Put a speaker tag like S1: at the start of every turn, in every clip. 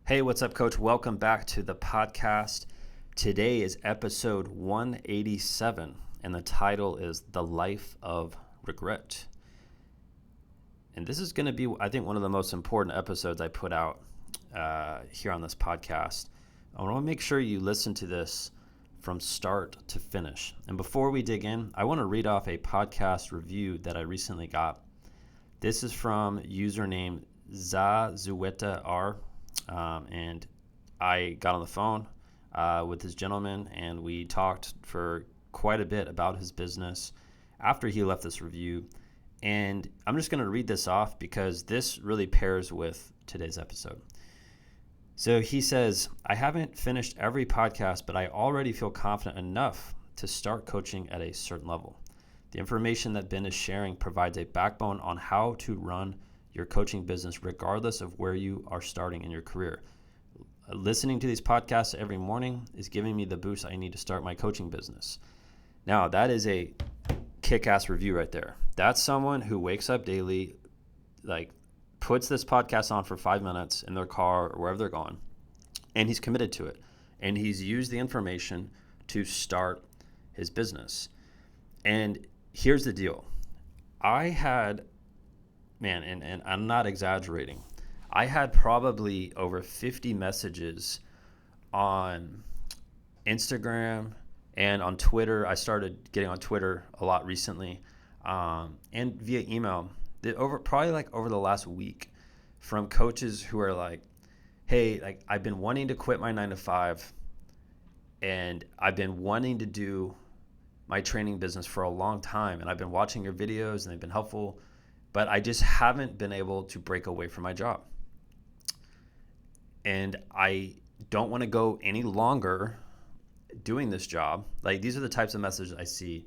S1: Hey, what's up, Coach? Welcome back to the podcast. Today is episode 187, and the title is The Life of Regret. And this is going to be, I think, one of the most important episodes I put out here on this podcast. I want to make sure you listen to this from start to finish. And before we dig in, I want to read off a podcast review that I recently got. This is from username Zazueta and I got on the phone with this gentleman, and we talked for quite a bit about his business after he left this review. And I'm just going to read this off because this really pairs with today's episode. So he says, I haven't finished every podcast, but I already feel confident enough to start coaching at a certain level. The information that Ben is sharing provides a backbone on how to run your coaching business regardless of where you are starting in your career. Listening to these podcasts every morning is giving me the boost I need to start my coaching business. Now, that is a kick-ass review right there. That's someone who wakes up daily, puts this podcast on for 5 minutes in their car or wherever they're going, and he's committed to it. And he's used the information to start his business. And here's the deal. And I'm not exaggerating, I had probably over 50 messages on Instagram and on Twitter. I started getting on Twitter a lot recently, and via email, over the last week, from coaches who are like, hey, I've been wanting to quit my 9-to-5, and I've been wanting to do my training business for a long time, and I've been watching your videos and they've been helpful, but I just haven't been able to break away from my job. And I don't want to go any longer doing this job. These are the types of messages I see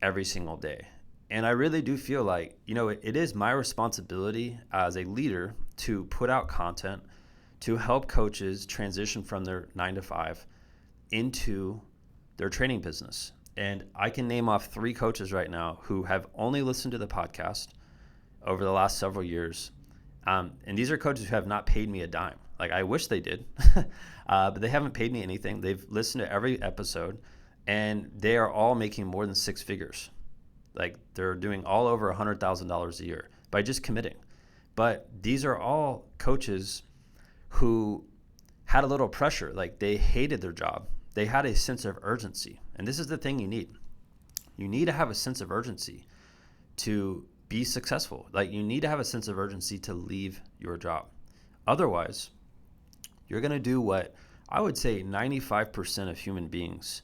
S1: every single day. And I really do feel like, it is my responsibility as a leader to put out content to help coaches transition from their 9-to-5 into their training business. And I can name off 3 coaches right now who have only listened to the podcast over the last several years. And these are coaches who have not paid me a dime. I wish they did, but they haven't paid me anything. They've listened to every episode, and they are all making more than 6 figures. They're doing all over $100,000 a year by just committing. But these are all coaches who had a little pressure. They hated their job. They had a sense of urgency. And this is the thing you need. You need to have a sense of urgency to be successful. You need to have a sense of urgency to leave your job. Otherwise, you're going to do what I would say 95% of human beings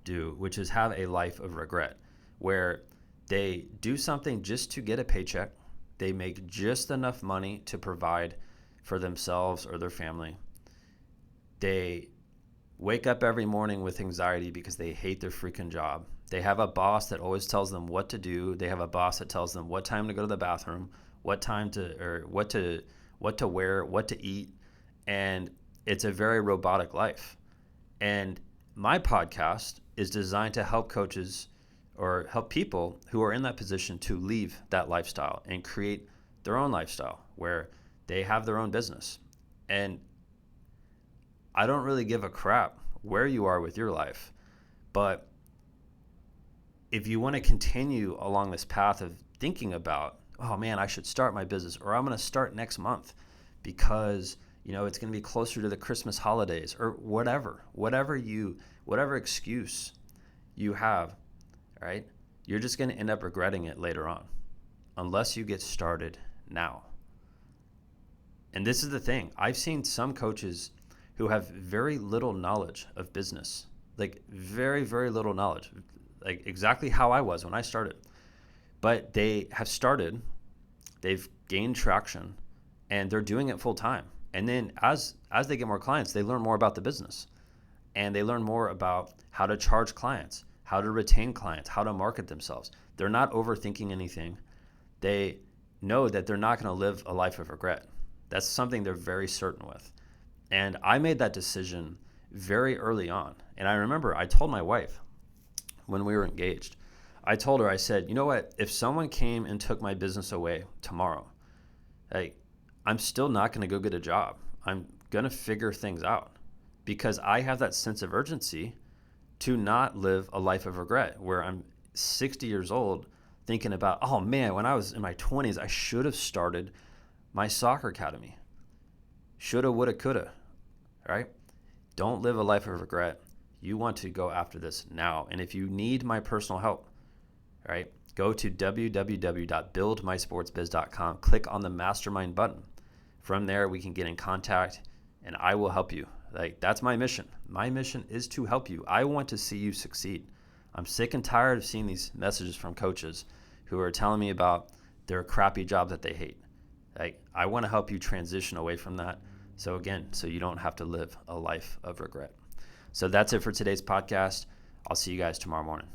S1: do, which is have a life of regret, where they do something just to get a paycheck. They make just enough money to provide for themselves or their family. They wake up every morning with anxiety because they hate their freaking job. They have a boss that always tells them what to do. They have a boss that tells them what time to go to the bathroom, what to wear, what to eat. And it's a very robotic life. And my podcast is designed to help coaches or help people who are in that position to leave that lifestyle and create their own lifestyle where they have their own business. And I don't really give a crap where you are with your life, but if you want to continue along this path of thinking about, oh man, I should start my business, or I'm going to start next month because it's going to be closer to the Christmas holidays, or whatever excuse you have, right? You're just going to end up regretting it later on unless you get started now. And this is the thing. I've seen some coaches who have very little knowledge of business, very, very little knowledge, exactly how I was when I started. But they have started, they've gained traction, and they're doing it full time. And then as they get more clients, they learn more about the business, and they learn more about how to charge clients, how to retain clients, how to market themselves. They're not overthinking anything. They know that they're not going to live a life of regret. That's something they're very certain with. And I made that decision very early on. And I remember I told my wife when we were engaged, I told her, I said, you know what, if someone came and took my business away tomorrow, I'm still not going to go get a job. I'm going to figure things out because I have that sense of urgency to not live a life of regret where I'm 60 years old thinking about, oh man, when I was in my 20s, I should have started my soccer academy. Shoulda, woulda, coulda, right? Don't live a life of regret. You want to go after this now. And if you need my personal help, right, go to www.buildmysportsbiz.com, click on the mastermind button. From there, we can get in contact and I will help you. Like, that's my mission. My mission is to help you. I want to see you succeed. I'm sick and tired of seeing these messages from coaches who are telling me about their crappy job that they hate. Like, I want to help you transition away from that. So again, so you don't have to live a life of regret. So that's it for today's podcast. I'll see you guys tomorrow morning.